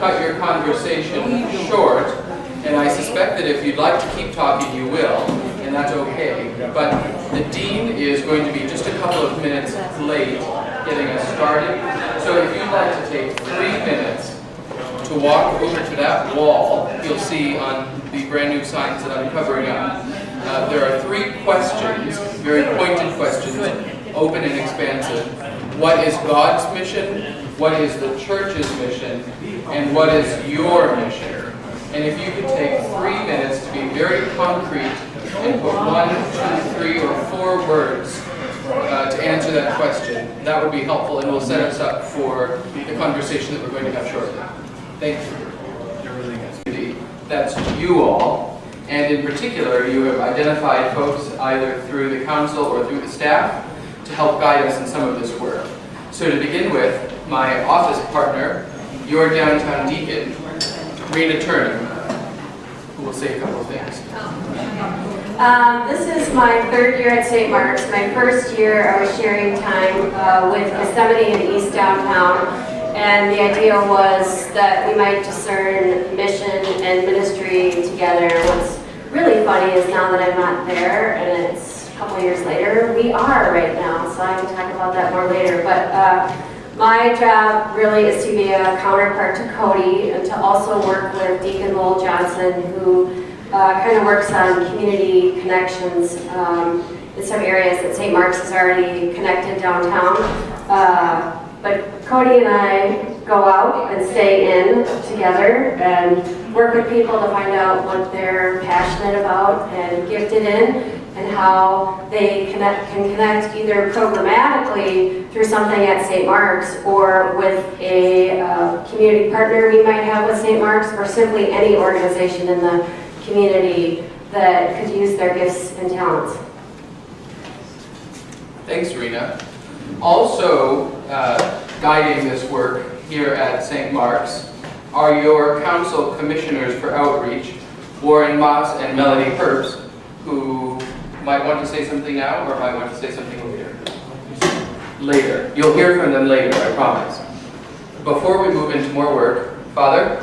cut your conversation short, and I suspect that if you'd like to keep talking, you will, and that's okay. But the Dean is going to be just a couple of minutes late getting us started. So if you'd like to take 3 minutes to walk over to that wall, you'll see on the brand new signs that I'm covering up, there are 3 questions, very pointed questions, open and expansive. What is God's mission? What is the church's mission? And what is your mission? And if you could take 3 minutes to be very concrete and put 1, 2, 3, or 4 words to answer that question, that would be helpful and will set us up for the conversation that we're going to have shortly. Thank you. That's you all. And in particular, you have identified folks either through the council or through the staff to help guide us in some of this work. So to begin with, my office partner, your downtown deacon, Rena Turnham, who will say a couple of things. This is my 3rd year at St. Mark's. My first year I was sharing time with Yosemite and East Downtown, and the idea was that we might discern mission and ministry together. What's really funny is now that I'm not there, and it's a couple years later, we are right now, so I can talk about that more later. But my job really is to be a counterpart to Cody and to also work with Deacon Johnson, who kind of works on community connections in some areas that St. Mark's has already connected downtown. But Cody and I go out and stay in together and work with people to find out what they're passionate about and gifted in, and how they can connect either programmatically through something at St. Mark's or with a community partner we might have with St. Mark's, or simply any organization in the community that could use their gifts and talents. Thanks, Rena. Also guiding this work here at St. Mark's are your council commissioners for outreach, Warren Moss and Melody Herbst, who might want to say something now or might want to say something later. Later. You'll hear from them later, I promise. Before we move into more work, Father,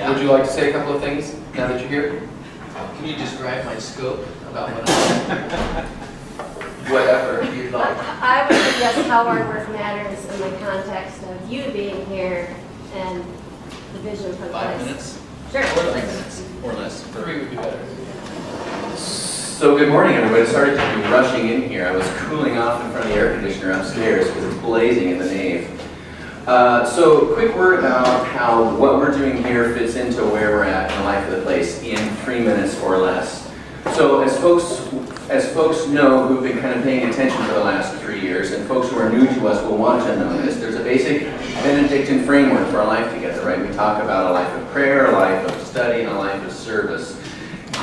would you like to say a couple of things now that you're here? Can you describe my scope about what I'm Whatever you'd like. I would suggest how our work matters in the context of you being here and the vision for the 5 place. minutes? Sure. Or 3 minutes, or less. 3 would be better. So good morning, everybody. I started to be rushing in here. I was cooling off in front of the air conditioner upstairs because it's blazing in the nave. So quick word about how what we're doing here fits into where we're at in the life of the place in 3 minutes or less. So as folks know who've been kind of paying attention for the last 3 years, and folks who are new to us will want to know this, there's a basic Benedictine framework for our life together, right? We talk about a life of prayer, a life of study, and a life of service.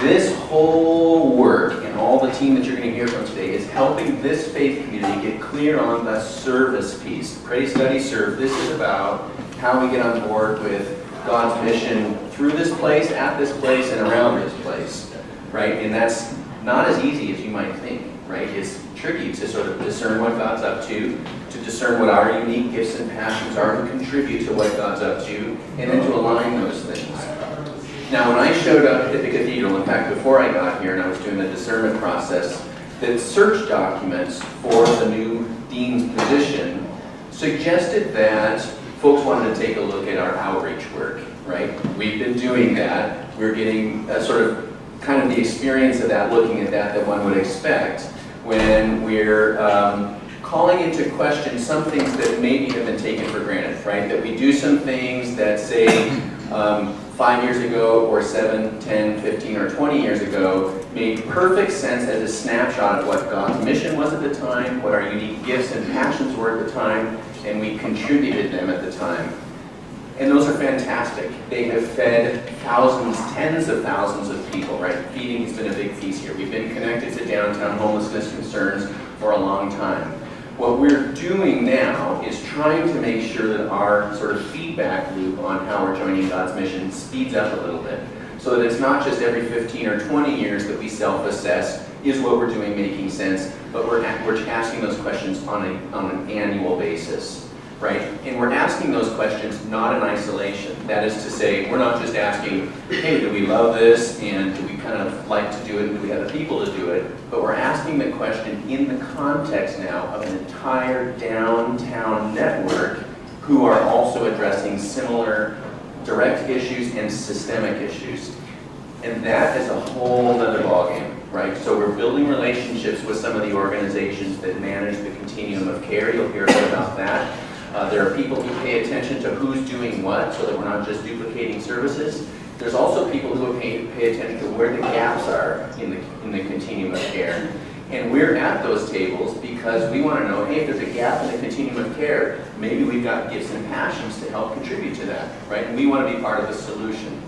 This whole work and all the team that you're going to hear from today is helping this faith community get clear on the service piece. Pray, study, serve. This is about how we get on board with God's mission through this place, at this place, and around this place, right? And that's not as easy as you might think, right? It's tricky to sort of discern what God's up to discern what our unique gifts and passions are, to contribute to what God's up to, and then to align those things. Now, when I showed up at the Cathedral, in fact, before I got here and I was doing the discernment process, the search documents for the new dean's position suggested that folks wanted to take a look at our outreach work, right? We've been doing that. We're getting a sort of kind of the experience of that, looking at that one would expect when we're calling into question some things that maybe have been taken for granted, right? That we do some things that say 5 years ago or 7, 10, 15, or 20 years ago made perfect sense as a snapshot of what God's mission was at the time, what our unique gifts and passions were at the time, and we contributed them at the time. And those are fantastic. They have fed thousands, tens of thousands of people, right? Feeding has been a big piece here. We've been connected to downtown homelessness concerns for a long time. What we're doing now is trying to make sure that our sort of feedback loop on how we're joining God's mission speeds up a little bit. So that it's not just every 15 or 20 years that we self-assess, is what we're doing making sense, but we're asking those questions on an annual basis. right? And we're asking those questions not in isolation. That is to say, we're not just asking, hey, do we love this, and do we kind of like to do it, and do we have the people to do it? But we're asking the question in the context now of an entire downtown network who are also addressing similar direct issues and systemic issues. And that is a whole other ballgame, right? So we're building relationships with some of the organizations that manage the continuum of care. You'll hear a bit about that. There are people who pay attention to who's doing what so that we're not just duplicating services. There's also people who pay attention to where the gaps are in the continuum of care. And we're at those tables because we want to know, hey, if there's a gap in the continuum of care, maybe we've got gifts and passions to help contribute to that, right? And we want to be part of the solution.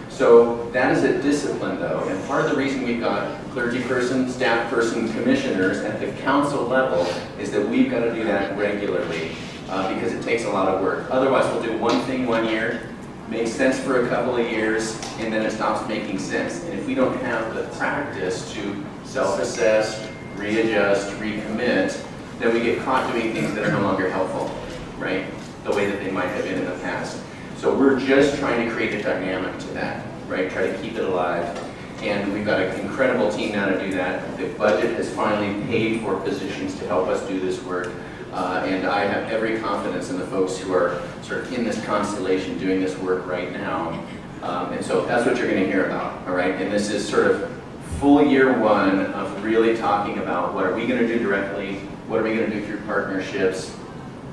So that is a discipline, though, and part of the reason we've got clergy person, staff person, commissioners at the council level is that we've got to do that regularly because it takes a lot of work. Otherwise, we'll do one thing one year, makes sense for a couple of years, and then it stops making sense. And if we don't have the practice to self-assess, readjust, recommit, then we get caught doing things that are no longer helpful, right? The way that they might have been in the past. So we're just trying to create a dynamic to that, right? Try to keep it alive. And we've got an incredible team now to do that. The budget has finally paid for positions to help us do this work. And I have every confidence in the folks who are sort of in this constellation doing this work right now. And so that's what you're going to hear about, all right? And this is sort of full year one of really talking about what are we going to do directly, what are we going to do through partnerships,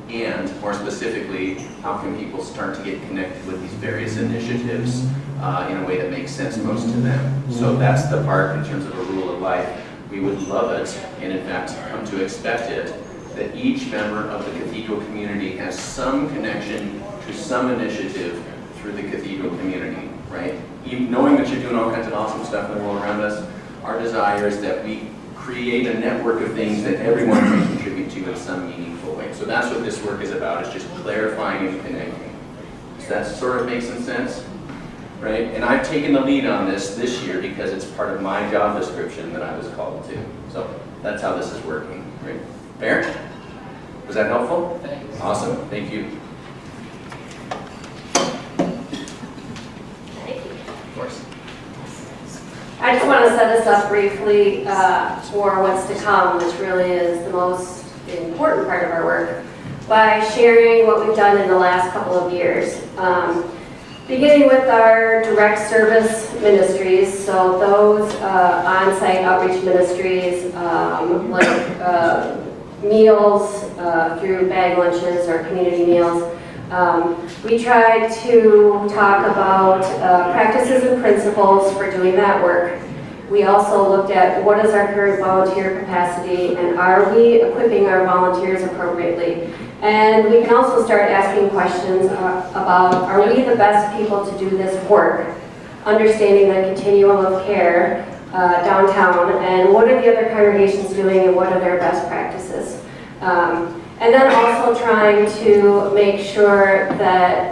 and more specifically, how can people start to get connected with these various initiatives in a way that makes sense most to them. So that's the part in terms of a rule of life. We would love it, and in fact come to expect it, that each member of the Cathedral community has some connection to some initiative through the Cathedral community, right? Even knowing that you're doing all kinds of awesome stuff in the world around us, our desire is that we create a network of things that everyone can contribute to in some meaningful way. So that's what this work is about, is just clarifying and connecting. Does that sort of make some sense? Right? And I've taken the lead on this year because it's part of my job description that I was called to. So that's how this is working. Right? Fair? Was that helpful? Thanks. Awesome. Thank you. Of course. I just want to set us up briefly for what's to come, which really is the most important part of our work, by sharing what we've done in the last couple of years. Beginning with our direct service ministries, so those on-site outreach ministries, like meals through bag lunches or community meals. We tried to talk about practices and principles for doing that work. We also looked at what is our current volunteer capacity and are we equipping our volunteers appropriately. And we can also start asking questions about, are we the best people to do this work, understanding the continuum of care downtown, and what are the other congregations doing and what are their best practices. And then also trying to make sure that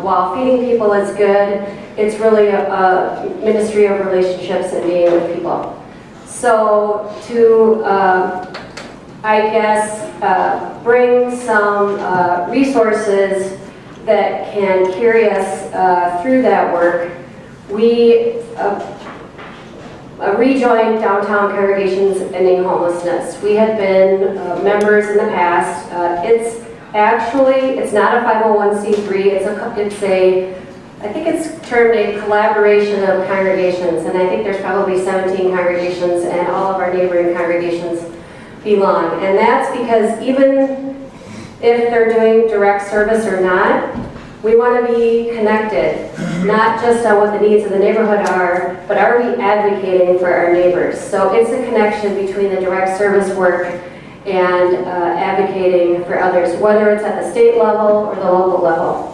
while feeding people is good, it's really a ministry of relationships and being with people. So to, I guess, bring some resources that can carry us through that work, we rejoined Downtown Congregations Ending Homelessness. We had been members in the past. It's not a 501c3. I think it's termed a collaboration of congregations, and I think there's probably 17 congregations, and all of our neighboring congregations belong. And that's because even if they're doing direct service or not, we want to be connected, not just on what the needs of the neighborhood are, but are we advocating for our neighbors? So it's a connection between the direct service work and advocating for others, whether it's at the state level or the local level.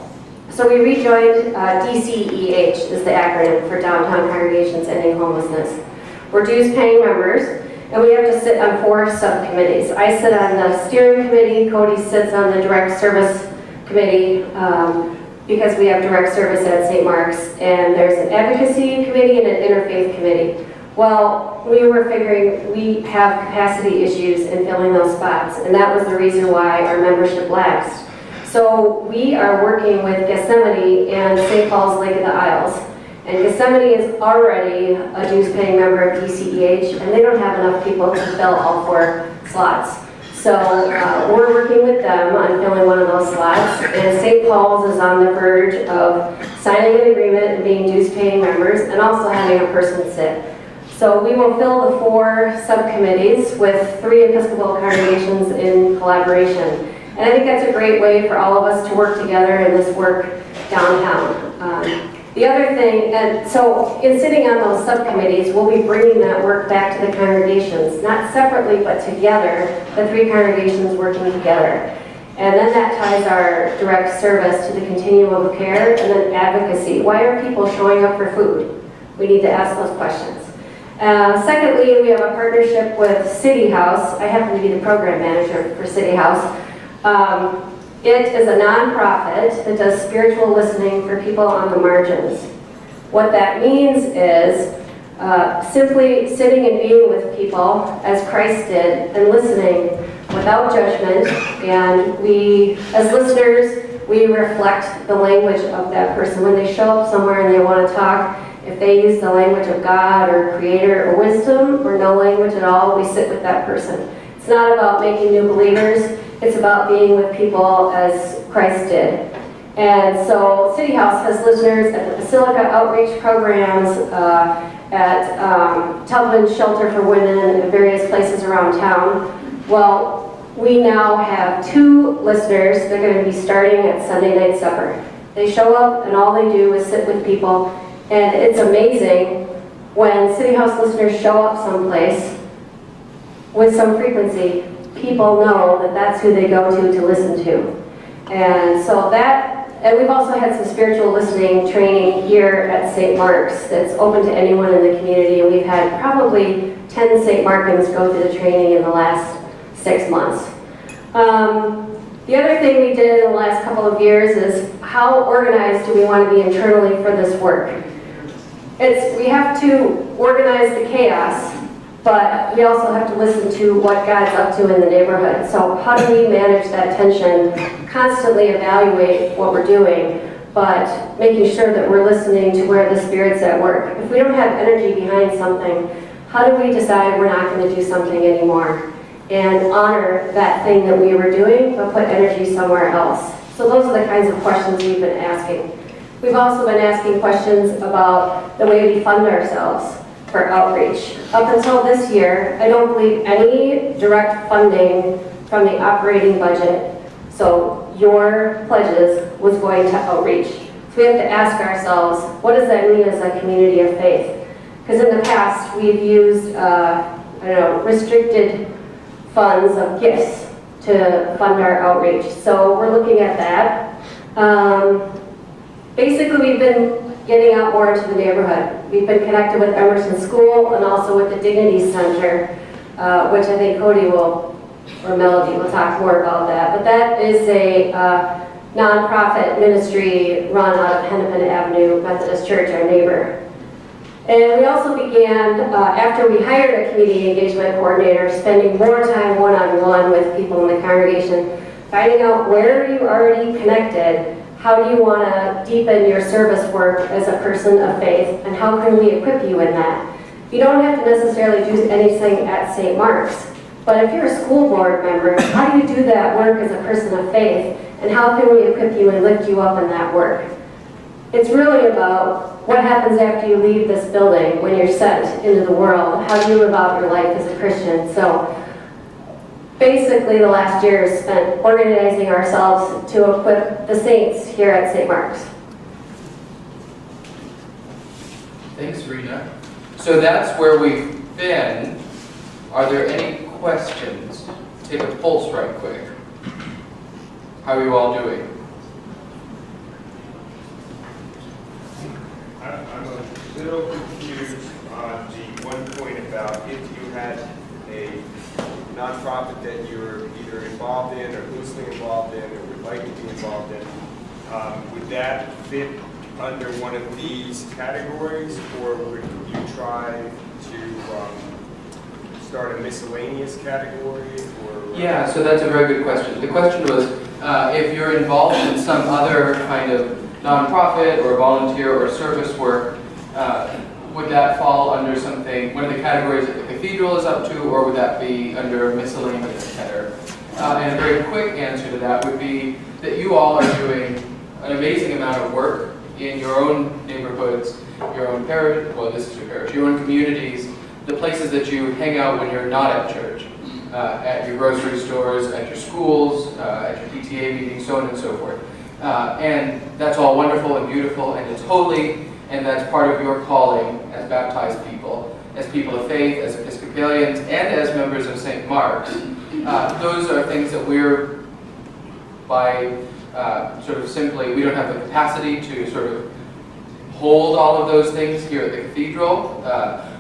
So we rejoined DCEH, is the acronym for Downtown Congregations Ending Homelessness. We're dues-paying members, and we have to sit on 4 subcommittees. I sit on the steering committee, Cody sits on the direct service committee, because we have direct service at St. Mark's, and there's an advocacy committee and an interfaith committee. Well, we were figuring we have capacity issues in filling those spots, and that was the reason why our membership lapsed. So we are working with Gethsemane and St. Paul's Lake of the Isles. And Gethsemane is already a dues-paying member of DCEH, and they don't have enough people to fill all 4 slots. So we're working with them on filling one of those slots, and St. Paul's is on the verge of signing an agreement and being dues-paying members, and also having a person sit. So we will fill the 4 subcommittees with 3 Episcopal congregations in collaboration. And I think that's a great way for all of us to work together in this work downtown. The other thing, and so in sitting on those subcommittees, we'll be bringing that work back to the congregations, not separately, but together, the 3 congregations working together. And then that ties our direct service to the continuum of care, and then advocacy. Why are people showing up for food? We need to ask those questions. Secondly, we have a partnership with City House. I happen to be the program manager for City House. It is a nonprofit that does spiritual listening for people on the margins. What that means is simply sitting and being with people as Christ did and listening without judgment. And we, as listeners, we reflect the language of that person. When they show up somewhere and they want to talk, if they use the language of God or Creator or wisdom or no language at all, we sit with that person. It's not about making new believers. It's about being with people as Christ did. And so City House has listeners at the Basilica outreach programs, at Tubman Shelter for Women, and various places around town. Well, we now have 2 listeners that are going to be starting at Sunday night supper. They show up and all they do is sit with people. And it's amazing when City House listeners show up someplace with some frequency. People know that that's who they go to listen to. And so that, and we've also had some spiritual listening training here at St. Mark's that's open to anyone in the community. And we've had probably 10 St. Markans go through the training in the last 6 months. The other thing we did in the last couple of years is how organized do we want to be internally for this work? We have to organize the chaos, but we also have to listen to what God's up to in the neighborhood. So how do we manage that tension, constantly evaluate what we're doing, but making sure that we're listening to where the Spirit's at work. If we don't have energy behind something, how do we decide we're not going to do something anymore? And honor that thing that we were doing, but put energy somewhere else. So those are the kinds of questions we've been asking. We've also been asking questions about the way we fund ourselves for outreach. Up until this year, I don't believe any direct funding from the operating budget, so your pledges, was going to outreach. So we have to ask ourselves, what does that mean as a community of faith? Because in the past, we've used, restricted funds of gifts to fund our outreach. So we're looking at that. Basically, we've been getting out more into the neighborhood. We've been connected with Emerson School and also with the Dignity Center, which I think Cody or Melody will talk more about that. But that is a nonprofit ministry run out of Hennepin Avenue Methodist Church, our neighbor. And we also began, after we hired a community engagement coordinator, spending more time one-on-one with people in the congregation, finding out where are you already connected. How do you want to deepen your service work as a person of faith, and how can we equip you in that? You don't have to necessarily do anything at St. Mark's, but if you're a school board member, how do you do that work as a person of faith, and how can we equip you and lift you up in that work? It's really about what happens after you leave this building when you're sent into the world. How do you live out your life as a Christian? So basically, the last year is spent organizing ourselves to equip the saints here at St. Mark's. Thanks, Rena. So that's where we've been. Are there any questions? Take a pulse right quick. How are you all doing? I'm a little confused on the one point about if you had a nonprofit that you're either involved in or loosely involved in or would like to be involved in, would that fit under one of these categories, or would you try to start a miscellaneous category? Or Yeah, so that's a very good question. The question was, If you're involved in some other kind of nonprofit or volunteer or service work, would that fall under something, one of the categories that the Cathedral is up to, or would that be under miscellaneous header? And a very quick answer to that would be that you all are doing an amazing amount of work in your own neighborhoods, your own parish, well, this is your parish, your own communities, the places that you hang out when you're not at church, at your grocery stores, at your schools, at your PTA meetings, so on and so forth. And that's all wonderful and beautiful, and it's holy, and that's part of your calling as baptized people, as people of faith, as Episcopalians, and as members of St. Mark's. Those are things that we're, by sort of simply, we don't have the capacity to sort of hold all of those things here at the Cathedral,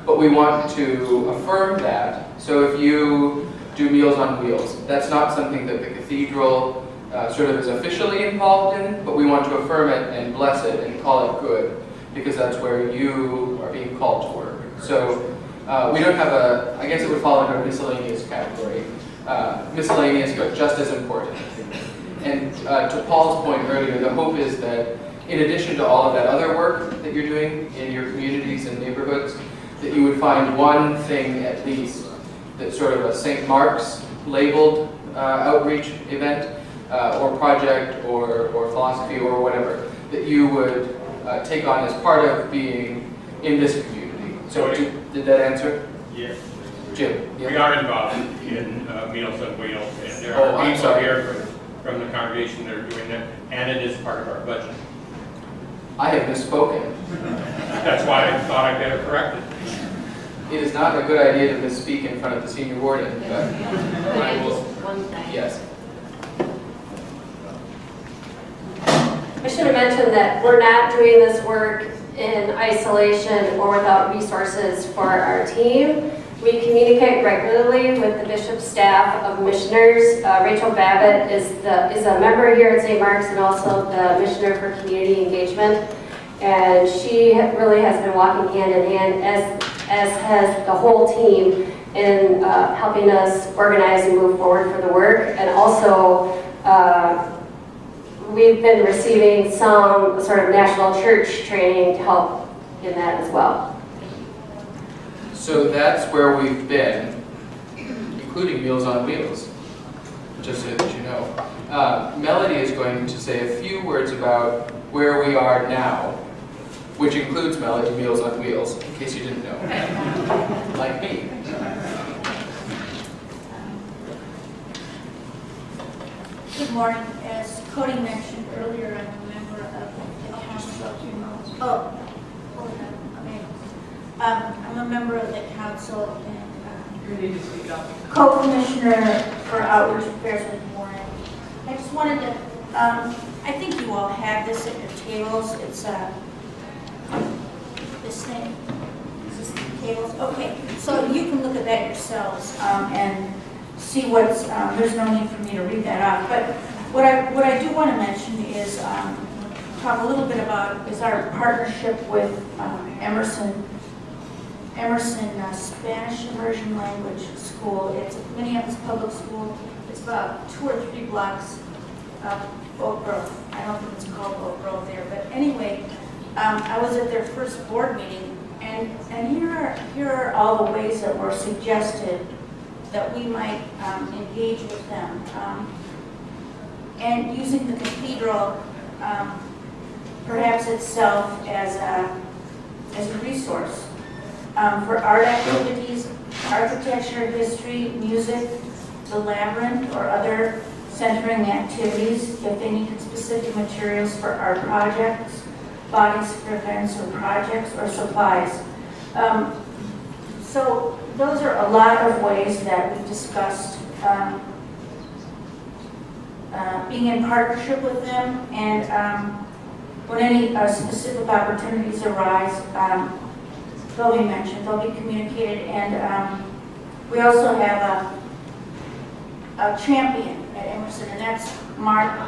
but we want to affirm that. So if you do Meals on Wheels, that's not something that the Cathedral sort of is officially involved in, but we want to affirm it and bless it and call it good, because that's where you are being called to work. So we don't have a, I guess it would fall under a miscellaneous category. Miscellaneous, but just as important. And to Paul's point earlier, the hope is that in addition to all of that other work that you're doing in your communities and neighborhoods, that you would find one thing at least that's sort of a St. Mark's labeled outreach event or project or philosophy or whatever that you would take on as part of being in this community. So did that answer? Yes. Jim? We are involved in Meals on Wheels, and there Oh, are I'm people sorry. here from the congregation that are doing that, and it is part of our budget. I have misspoken. That's why I thought I'd get it corrected. It is not a good idea to misspeak in front of the senior warden, but I will, One thing. yes. I should have mentioned that we're not doing this work in isolation or without resources for our team. We communicate regularly with the bishop's staff of missioners. Rachel Babbitt is a member here at St. Mark's and also the missioner for community engagement. And she really has been walking hand in hand, as has the whole team, in helping us organize and move forward for the work. And also, we've been receiving some sort of national church training to help in that as well. So that's where we've been, including Meals on Wheels, just so that you know. Melody is going to say a few words about where we are now, which includes Melody Meals on Wheels, in case you didn't know, like me. Good morning. As Cody mentioned earlier, I'm a member of the council. Oh, hold on, okay. I'm a member of the council and co-commissioner for outreach affairs with Warren. I just wanted to, I think you all have this at your tables. It's this thing. Is this the tables? Okay, so you can look at that yourselves and see what's, there's no need for me to read that off. But what I do want to mention is talk a little bit about is our partnership with Emerson Spanish Immersion Language School. It's a Minneapolis public school. It's about 2 or 3 blocks of Oak Grove. I don't think it's called Oak Grove there, but anyway, I was at their first board meeting, and here are all the ways that were suggested that we might engage with them. And using the cathedral, perhaps itself as a resource for art activities, architecture, history, music, the labyrinth, or other centering activities if they needed specific materials for art projects, bodies for events or projects, or supplies. So those are a lot of ways that we discussed being in partnership with them, and when any specific opportunities arise, they'll be mentioned, they'll be communicated, and we also have a champion at Emerson, and that's Martha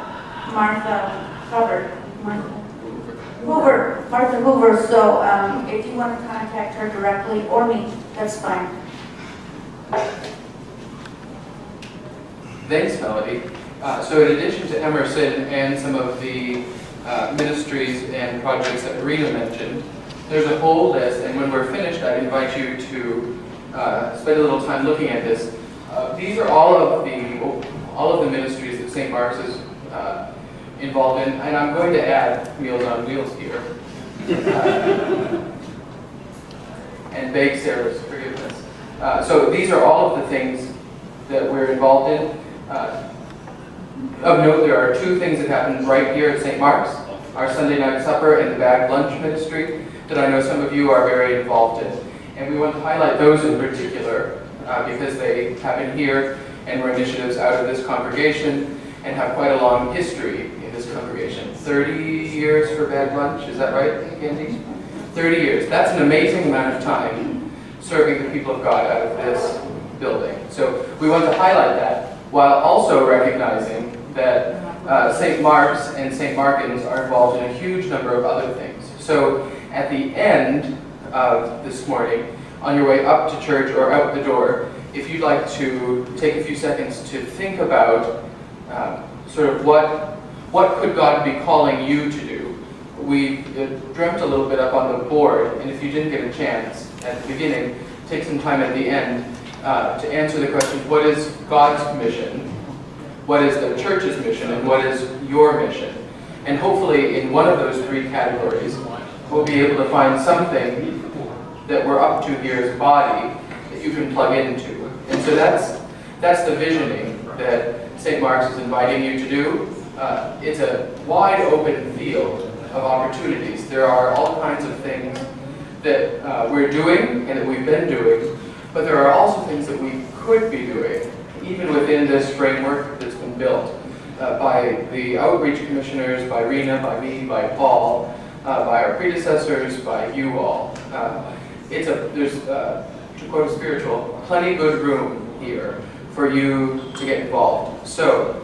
Hoover. So if you want to contact her directly or me, that's fine. Thanks, Melody. So in addition to Emerson and some of the ministries and projects that Rena mentioned, there's a whole list, and when we're finished, I'd invite you to spend a little time looking at this. These are all of the ministries that St. Mark's is involved in, and I'm going to add Meals on Wheels here. And beg Sarah's forgiveness. So these are all of the things that we're involved in. Of note, there are two things that happen right here at St. Mark's, our Sunday night supper and the bag lunch ministry that I know some of you are very involved in. And we want to highlight those in particular because they happen here and were initiatives out of this congregation and have quite a long history in this congregation. 30 years for bag lunch, is that right, Andy? 30 years. That's an amazing amount of time serving the people of God out of this building. So we want to highlight that while also recognizing that St. Mark's and St. Martin's are involved in a huge number of other things. So at the end of this morning, on your way up to church or out the door, if you'd like to take a few seconds to think about sort of what could God be calling you to do. We dreamt a little bit up on the board, and if you didn't get a chance at the beginning, take some time at the end to answer the question, what is God's mission? What is the church's mission? And what is your mission? And hopefully in one of those three categories, we'll be able to find something that we're up to here as a body that you can plug into. And so that's the visioning that St. Mark's is inviting you to do. It's a wide open field of opportunities. There are all kinds of things that we're doing and that we've been doing, but there are also things that we could be doing, even within this framework that's been built by the outreach commissioners, by Rena, by me, by Paul, by our predecessors, by you all. There's, to quote a spiritual, plenty good room here for you to get involved. So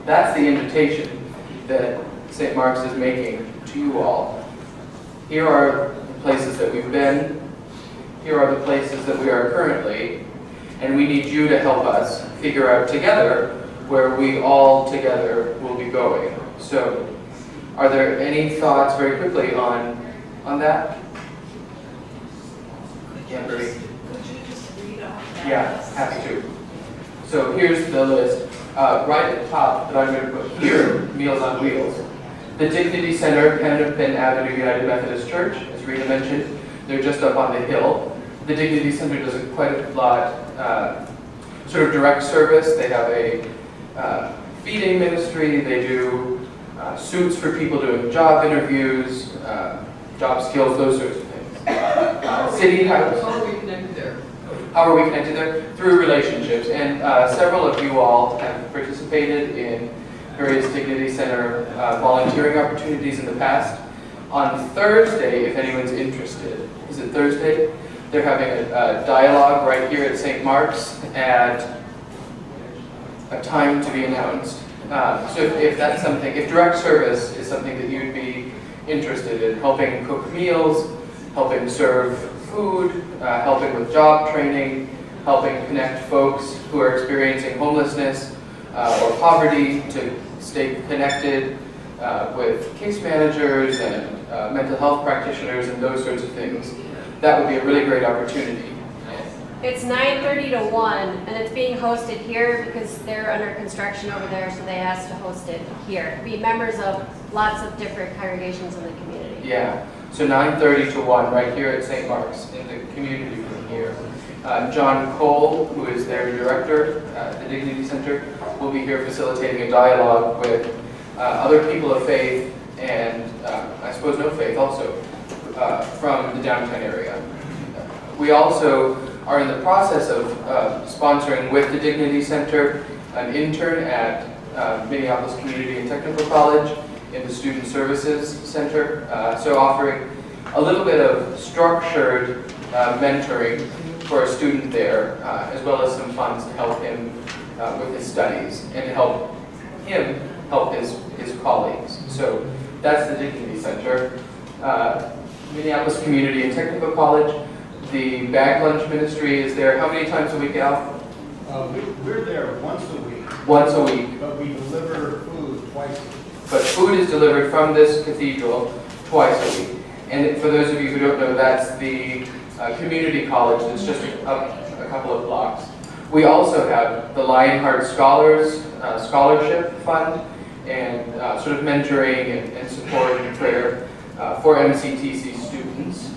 that's the invitation that St. Mark's is making to you all. Here are the places that we've been. Here are the places that we are currently. And we need you to help us figure out together where we all together will be going. So are there any thoughts very quickly on that? Could you just read off that? Yeah, happy to. So here's the list. Right at the top that I'm going to put here, Meals on Wheels. The Dignity Center, Penn Avenue United Methodist Church, as Rena mentioned, they're just up on the hill. The Dignity Center does quite a lot, sort of direct service. They have a feeding ministry. They do suits for people doing job interviews, job skills, those sorts of things. City House. How are we connected there? How are we connected there? Through relationships. And several of you all have participated in various Dignity Center volunteering opportunities in the past. On Thursday, if anyone's interested, is it Thursday? They're having a dialogue right here at St. Mark's at a time to be announced. So if that's something, if direct service is something that you'd be interested in, helping cook meals, helping serve food, helping with job training, helping connect folks who are experiencing homelessness or poverty to stay connected with case managers and mental health practitioners and those sorts of things. That would be a really great opportunity. It's 9:30 to 1, and it's being hosted here because they're under construction over there, so they asked to host it here. Be members of lots of different congregations in the community. Yeah, so 9:30 to 1 right here at St. Mark's in the community room here. John Cole, who is their director at the Dignity Center, will be here facilitating a dialogue with other people of faith and I suppose no faith also from the downtown area. We also are in the process of sponsoring with the Dignity Center an intern at Minneapolis Community and Technical College in the Student Services Center, so offering a little bit of structured mentoring for a student there, as well as some funds to help him with his studies and to help him help his colleagues. So that's the Dignity Center. Minneapolis Community and Technical College. The bag lunch ministry is there how many times a week, Al? We're there once a week. once a week. But we deliver food twice a week. But food is delivered from this cathedral twice a week. And for those of you who don't know, that's the community college that's just a couple of blocks. We also have the Lionheart Scholars Scholarship Fund and sort of mentoring and support and prayer for MCTC students.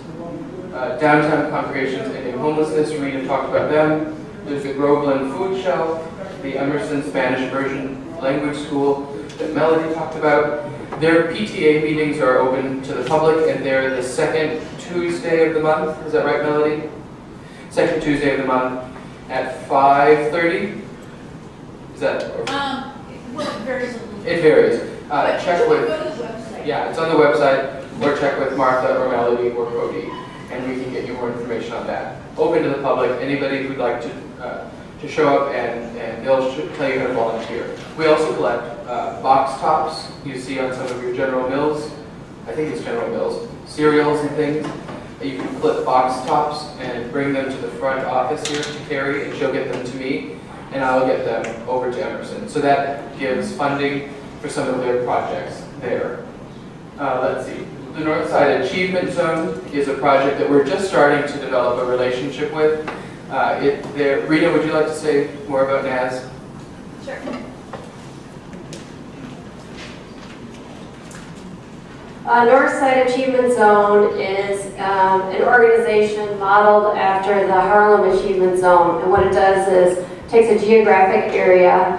Downtown congregations ending homelessness, Rena talked about them. There's the Groveland Food Shelf, the Emerson Spanish Version Language School that Melody talked about. Their PTA meetings are open to the public, and they're the second Tuesday of the month. Is that right, Melody? Second Tuesday of the month at 5:30? Is that? Well, it varies a little bit. It varies. But Check you with, can go to the website. yeah, it's on the website, or check with Martha or Melody or Cody, and we can get you more information on that. Open to the public, anybody who'd like to show up, and they'll tell you how to volunteer. We also collect box tops you see on some of your General Mills, I think it's General Mills, cereals and things. You can clip box tops and bring them to the front office here to Carrie, and she'll get them to me, and I'll get them over to Emerson. So that gives funding for some of their projects there. Let's see. The Northside Achievement Zone is a project that we're just starting to develop a relationship with. Rena, would you like to say more about NAS? Sure. Northside Achievement Zone is an organization modeled after the Harlem Achievement Zone. And what it does is takes a geographic area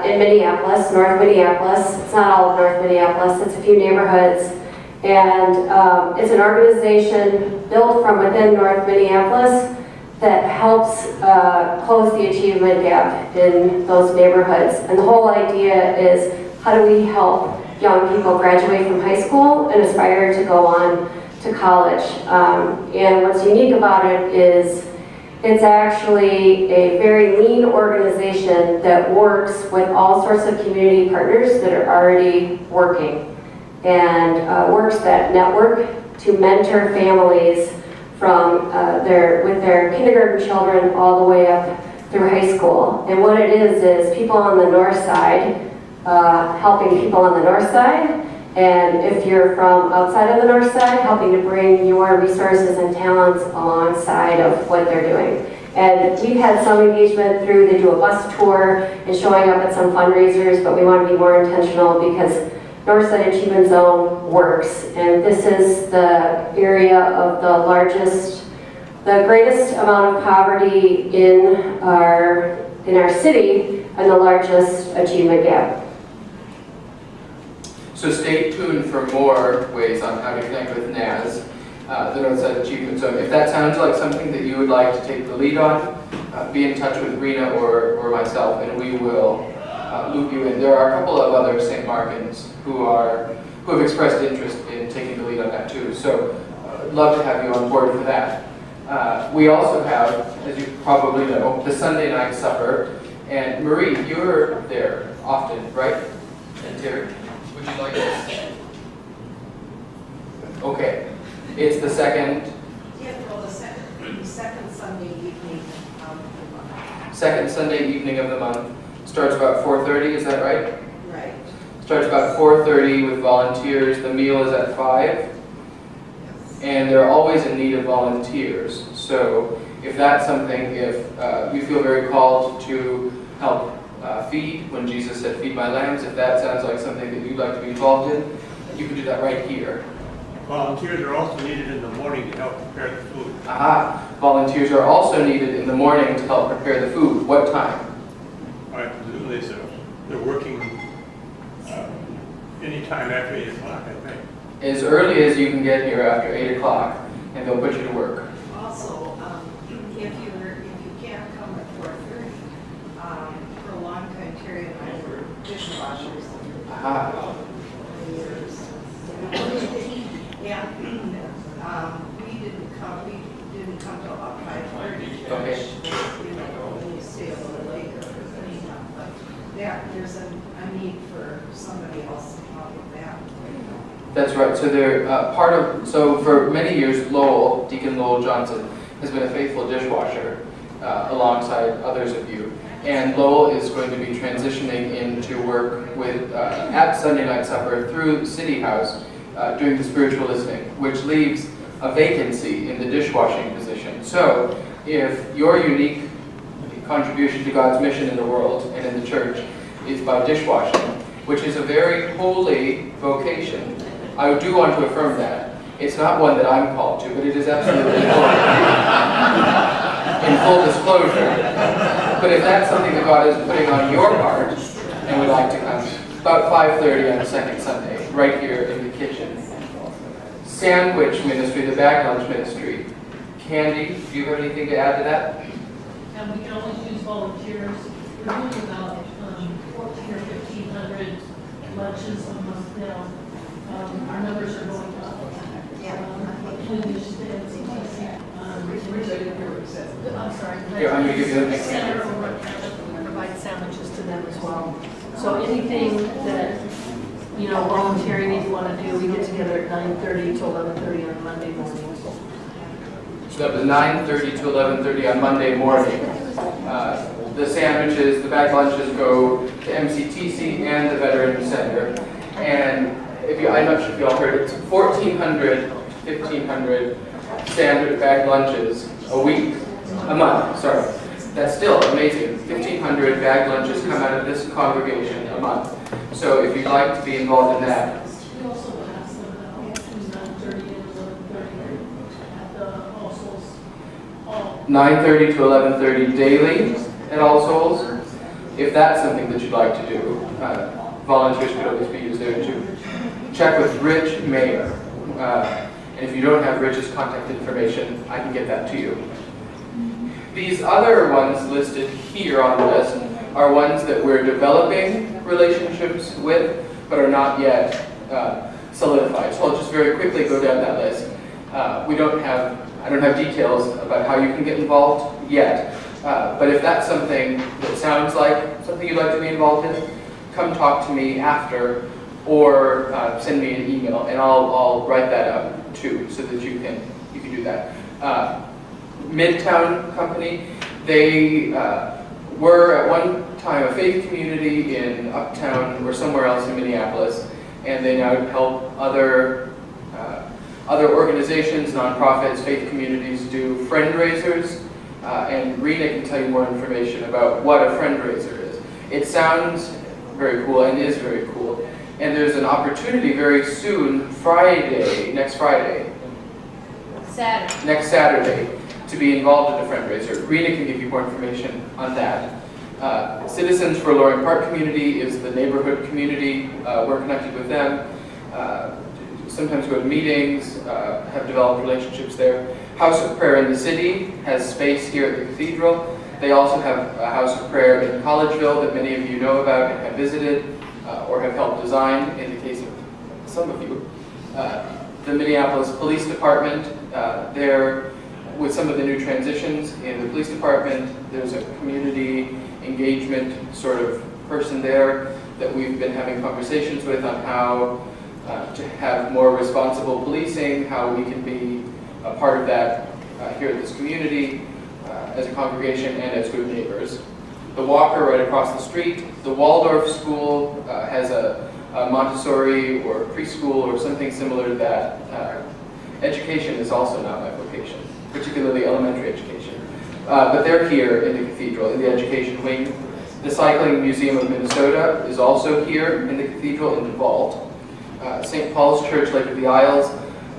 in Minneapolis, North Minneapolis. It's not all of North Minneapolis, it's a few neighborhoods. And it's an organization built from within North Minneapolis that helps close the achievement gap in those neighborhoods. And the whole idea is, how do we help young people graduate from high school and aspire to go on to college? And what's unique about it is it's actually a very lean organization that works with all sorts of community partners that are already working, and works that network to mentor families from with their kindergarten children all the way up through high school. And what it is people on the north side helping people on the north side, and if you're from outside of the north side, helping to bring your resources and talents alongside of what they're doing. And we've had some engagement through, they do a bus tour and showing up at some fundraisers, but we want to be more intentional because Northside Achievement Zone works. And this is the area of the greatest amount of poverty in our city, and the largest achievement gap. So stay tuned for more ways on how to connect with NAS, the Northside Achievement Zone. If that sounds like something that you would like to take the lead on, be in touch with Rena or myself, and we will loop you in. There are a couple of other St. Martins who have expressed interest in taking the lead on that too. So I'd love to have you on board for that. We also have, as you probably know, the Sunday night supper. And Marie, you're there often, right? And Terry, would you like this? Okay. It's the second? Yeah, well, the second Sunday evening of the month. Second Sunday evening of the month. Starts about 4:30, is that right? Right. Starts about 4:30 with volunteers. The meal is at 5. Yes. And they're always in need of volunteers. So if that's something, if you feel very called to help feed, when Jesus said, "Feed my lambs," if that sounds like something that you'd like to be involved in, you can do that right here. Volunteers are also needed in the morning to help prepare the food. Aha! Volunteers are also needed in the morning to help prepare the food. What time? I presume they're working anytime after 8 o'clock, I think. As early as you can get here after 8 o'clock, and they'll put you to work. Also, if you can't come at 4:30, for a long time, Terry and I were dishwashers. Aha! Yeah, we didn't come till about 5:30. Okay. You know, when you stay a little later for cleanup, but there's a need for somebody else to help with that. That's right. So they're so for many years, Deacon Lowell Johnson, has been a faithful dishwasher alongside others of you. And Lowell is going to be transitioning into work with at Sunday night supper through the City House, doing the spiritual listening, which leaves a vacancy in the dishwashing position. So if your unique contribution to God's mission in the world and in the church is by dishwashing, which is a very holy vocation, I do want to affirm that. It's not one that I'm called to, but it is absolutely holy. In full disclosure. But if that's something that God is putting on your heart and would like to come, about 5:30 on the second Sunday, right here in the kitchen. Sandwich ministry, the bag lunch ministry. Candy, do you have anything to add to that? And we can always use volunteers. We're doing about 1,400 or 1,500 lunches a month now. Our numbers are going up. I'm sorry. Here, I'm going to give you the next Center one. over at Cathedral, we provide sandwiches to them as well. So anything that, volunteering if you want to do, we get together at 9:30 to 11:30 on Monday mornings. So that was 9:30 to 11:30 on Monday morning. The sandwiches, the bag lunches go to MCTC and the Veterans Center. And I'm not sure if you all heard, it's 1,400, 1,500 standard bag lunches a month, sorry. That's still amazing. 1,500 bag lunches come out of this congregation a month. So if you'd like to be involved in that, We also pass them out between 9:30 and 11:30 at the All Souls Hall. 9:30 to 11:30 daily at All Souls. If that's something that you'd like to do, volunteers could always be used there too. Check with Rich Mayer. And if you don't have Rich's contact information, I can get that to you. These other ones listed here on the list are ones that we're developing relationships with, but are not yet solidified. So I'll just very quickly go down that list. I don't have details about how you can get involved yet, but if that's something that sounds like something you'd like to be involved in, come talk to me after, or send me an email, and I'll write that up too, so that you can do that. Midtown Company, they were at one time a faith community in Uptown or somewhere else in Minneapolis, and they now help other organizations, nonprofits, faith communities do fundraisers, and Rena can tell you more information about what a fundraiser is. It sounds very cool and is very cool, and there's an opportunity very soon, next Saturday, to be involved in a fundraiser. Rena can give you more information on that. Citizens for Loring Park Community is the neighborhood community. We're connected with them. Sometimes go to meetings, have developed relationships there. House of Prayer in the City has space here at the Cathedral. They also have a House of Prayer in Collegeville that many of you know about and have visited or have helped design, in the case of some of you. The Minneapolis Police Department, there, with some of the new transitions in the police department, there's a community engagement sort of person there that we've been having conversations with on how to have more responsible policing, how we can be a part of that here at this community as a congregation and as good neighbors. The Walker right across the street, the Waldorf School has a Montessori or preschool or something similar to that. Education is also not my vocation, particularly elementary education. But they're here in the Cathedral, in the education wing. The Cycling Museum of Minnesota is also here in the Cathedral, in the vault. St. Paul's Church, Lake of the Isles,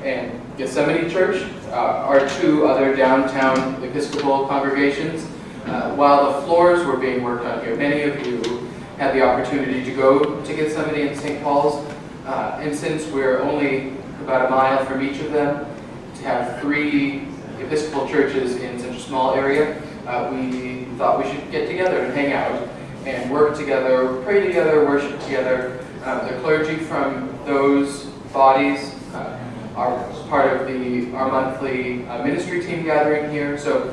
and Yosemite Church are two other downtown Episcopal congregations. While the floors were being worked on here, many of you had the opportunity to go to Yosemite and St. Paul's, and since we're only about a mile from each of them, to have 3 Episcopal churches in such a small area, we thought we should get together and hang out and work together, pray together, worship together. The clergy from those bodies are part of our monthly ministry team gathering here. So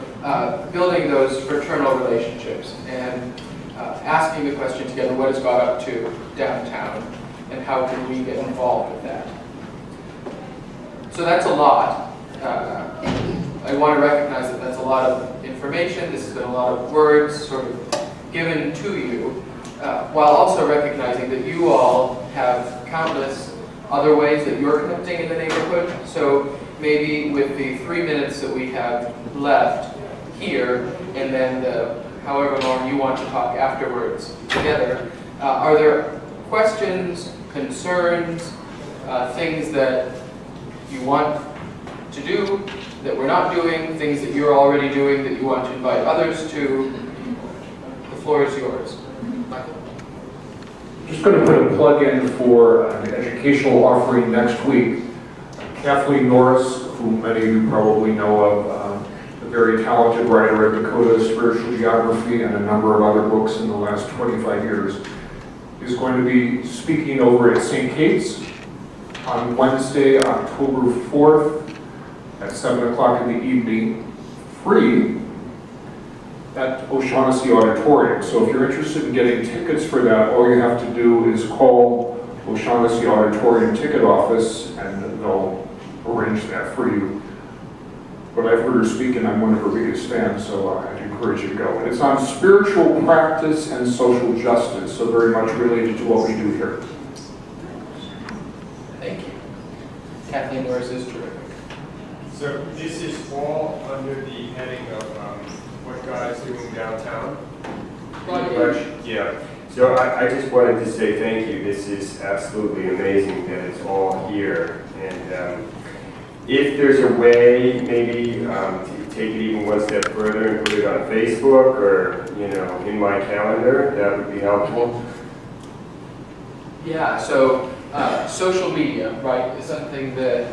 building those fraternal relationships and asking the question together, what has God up to downtown and how can we get involved with that? So that's a lot. I want to recognize that that's a lot of information. This has been a lot of words sort of given to you, while also recognizing that you all have countless other ways that you're connecting in the neighborhood. So maybe with the 3 minutes that we have left here, and then however long you want to talk afterwards together, are there questions, concerns, things that you want to do that we're not doing, things that you're already doing that you want to invite others to? The floor is yours. Michael? Just going to put a plug in for an educational offering next week. Kathleen Norris, who many of you probably know of, a very talented writer at Dakota Spiritual Geography and a number of other books in the last 25 years, is going to be speaking over at St. Kate's on Wednesday, October 4th at 7 o'clock in the evening, free, at O'Shaughnessy Auditorium. So if you're interested in getting tickets for that, all you have to do is call O'Shaughnessy Auditorium ticket office and they'll arrange that for you. But I've heard her speak and I'm one of her biggest fans, so I'd encourage you to go. And it's on spiritual practice and social justice, so very much related to what we do here. Thank you. Kathleen Norris is terrific. So this is all under the heading of what God is doing downtown? Yeah. So I just wanted to say thank you. This is absolutely amazing that it's all here. And if there's a way maybe to take it even one step further and put it on Facebook or, in my calendar, that would be helpful. Yeah, so social media, right, is something that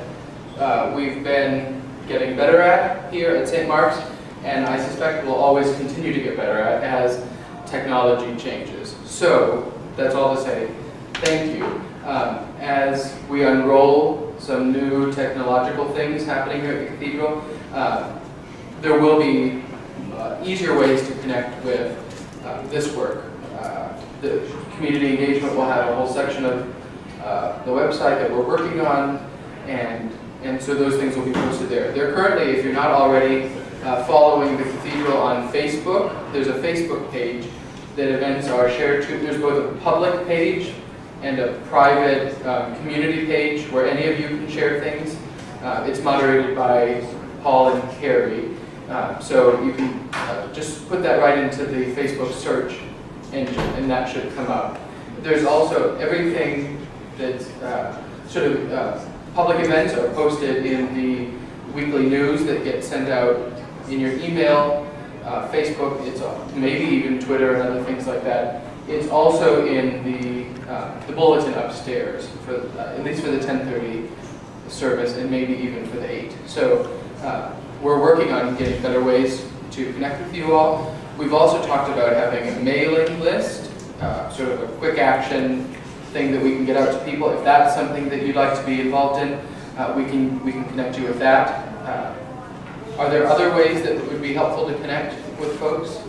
we've been getting better at here at St. Mark's, and I suspect we'll always continue to get better at as technology changes. So, that's all to say, thank you. As we unroll some new technological things happening here at the Cathedral, there will be easier ways to connect with this work. The community engagement will have a whole section of the website that we're working on, and so those things will be posted there. They're currently, if you're not already following the Cathedral on Facebook, there's a Facebook page that events are shared to. There's both a public page and a private community page where any of you can share things. It's moderated by Paul and Carrie. So you can just put that right into the Facebook search engine and that should come up. There's also everything that's public events are posted in the weekly news that get sent out in your email, Facebook, it's maybe even Twitter and other things like that. It's also in the bulletin upstairs, at least for the 10:30 service and maybe even for the 8. So we're working on getting better ways to connect with you all. We've also talked about having a mailing list, sort of a quick action thing that we can get out to people. If that's something that you'd like to be involved in, we can connect you with that. Are there other ways that would be helpful to connect with folks?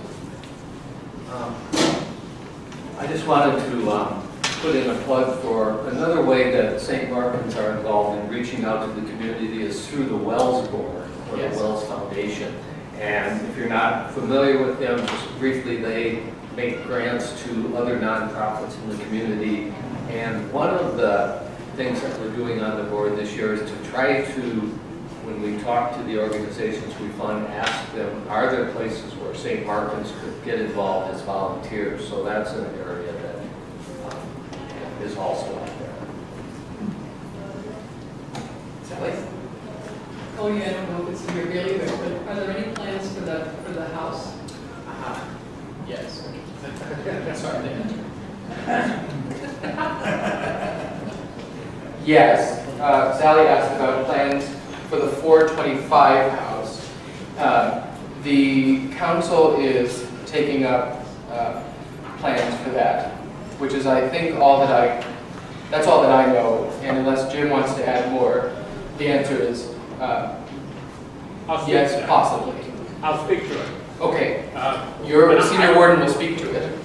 I just wanted to put in a plug for another way that St. Martins are involved in reaching out to the community is through the Wells Board or Yes. the Wells Foundation. And if you're not familiar with them, just briefly, they make grants to other nonprofits in the community. And one of the things that we're doing on the board this year is to try to, when we talk to the organizations we fund, ask them, are there places where St. Martins could get involved as volunteers? So that's an area that is also out there. Sally? Cody, I don't know if it's in your bailiwick, but are there any plans for the house? Yes. Sorry, yes. Sally asked about plans for the 425 house. The council is taking up plans for that, which is, I think, that's all that I know. And unless Jim wants to add more, the answer is yes, possibly. I'll speak to it. Okay. Your senior warden will speak to it.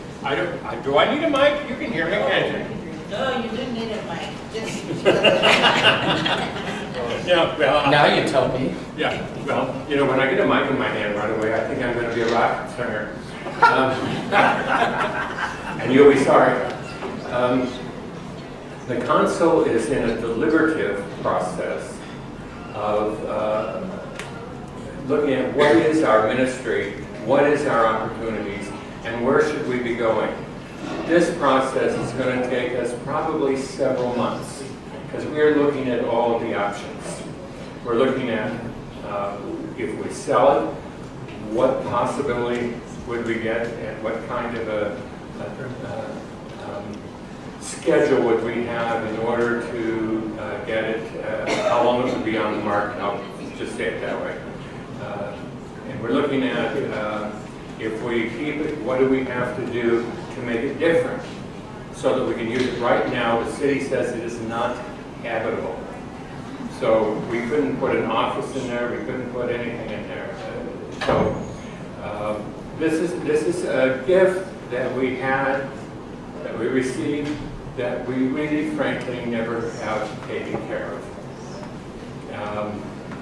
Do I need a mic? You can hear me, can't you? No, you didn't need a mic. Just. Yeah, well. Now you tell me. Yeah, well, when I get a mic in my hand right away, I think I'm going to be a rock singer. And you'll be sorry. The council is in a deliberative process of looking at what is our ministry, what is our opportunities, and where should we be going. This process is going to take us probably several months because we're looking at all of the options. We're looking at if we sell it, what possibility would we get, and what kind of a schedule would we have in order to get it, how long it would be on the market. I'll just say it that way. And we're looking at if we keep it, what do we have to do to make it different so that we can use it. Right now, the city says it is not habitable. So we couldn't put an office in there, we couldn't put anything in there. So this is a gift that we had, that we received, that we really, frankly, never have taken care of.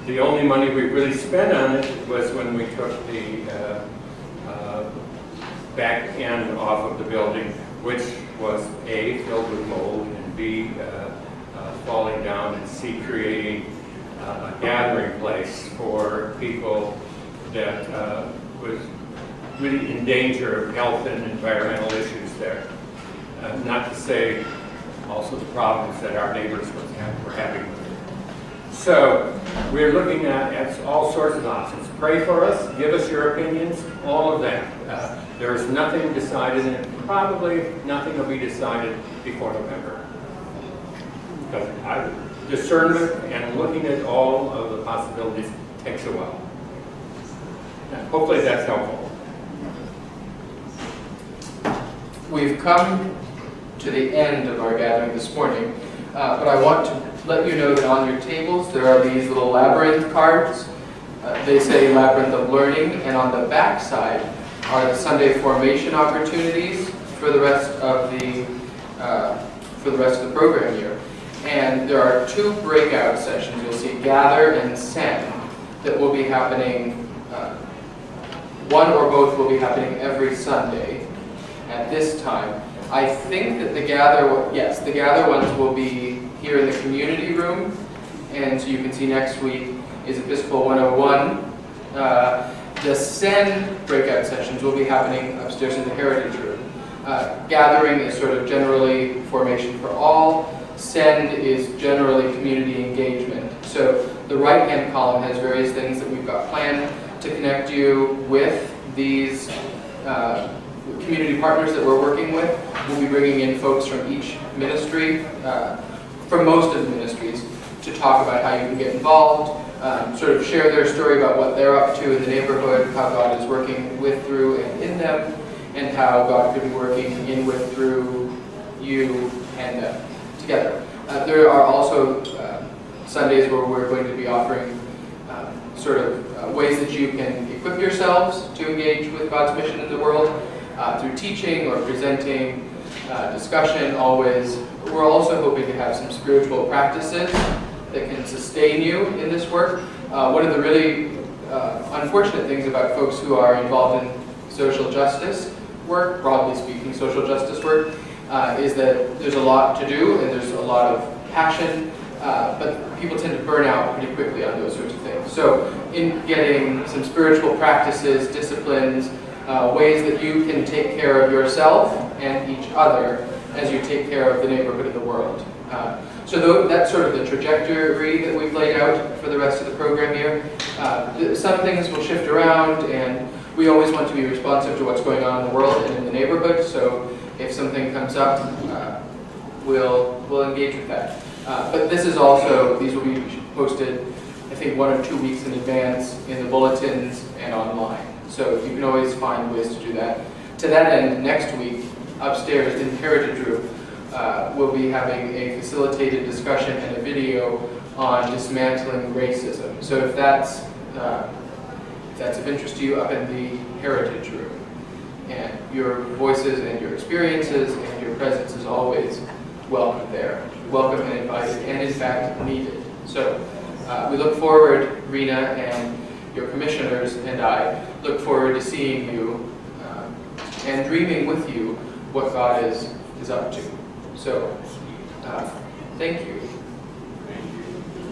The only money we really spent on it was when we took the back end off of the building, which was A, filled with mold, and B, falling down, and C, creating a gathering place for people that was really in danger of health and environmental issues there. Not to say also the problems that our neighbors were having with it. So we're looking at all sorts of options. Pray for us, give us your opinions, all of that. There is nothing decided, and probably nothing will be decided before November. Because discernment and looking at all of the possibilities takes a while. And hopefully that's helpful. We've come to the end of our gathering this morning, but I want to let you know that on your tables there are these little labyrinth cards. They say Labyrinth of Learning, and on the back side are the Sunday formation opportunities for the rest of the program year. And there are 2 breakout sessions. You'll see Gather and Send that will be happening. One or both will be happening every Sunday at this time. I think that the Gather ones will be here in the community room, and so you can see next week is Episcopal 101. The Send breakout sessions will be happening upstairs in the Heritage Room. Gathering is sort of generally formation for all. Send is generally community engagement. So the right-hand column has various things that we've got planned to connect you with these community partners that we're working with. We'll be bringing in folks from each ministry, from most of the ministries, to talk about how you can get involved, sort of share their story about what they're up to in the neighborhood, how God is working with, through, and in them, and how God could be working in, with, through you and them together. There are also Sundays where we're going to be offering ways that you can equip yourselves to engage with God's mission in the world through teaching or presenting, discussion always. We're also hoping to have some spiritual practices that can sustain you in this work. One of the really unfortunate things about folks who are involved in social justice work, broadly speaking, social justice work, is that there's a lot to do and there's a lot of passion, but people tend to burn out pretty quickly on those sorts of things. So in getting some spiritual practices, disciplines, ways that you can take care of yourself and each other as you take care of the neighborhood and the world. So that's sort of the trajectory that we've laid out for the rest of the program year. Some things will shift around, and we always want to be responsive to what's going on in the world and in the neighborhood. So if something comes up, we'll engage with that. But this is also, these will be posted, I think, 1 or 2 weeks in advance in the bulletins and online. So you can always find ways to do that. To that end, next week, upstairs in the Heritage Room, we'll be having a facilitated discussion and a video on dismantling racism. So if that's of interest to you, up in the Heritage Room, and your voices and your experiences and your presence is always welcome there. Welcome and invited, and in fact needed. So we look forward, Rena and your commissioners and I look forward to seeing you and dreaming with you what God is up to. So, thank you.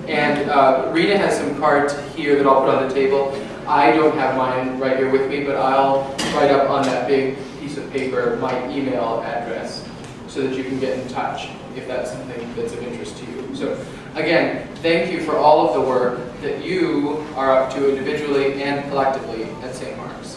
And Rena has some cards here that I'll put on the table. I don't have mine right here with me, but I'll write up on that big piece of paper my email address so that you can get in touch if that's something that's of interest to you. So again, thank you for all of the work that you are up to individually and collectively at St. Mark's.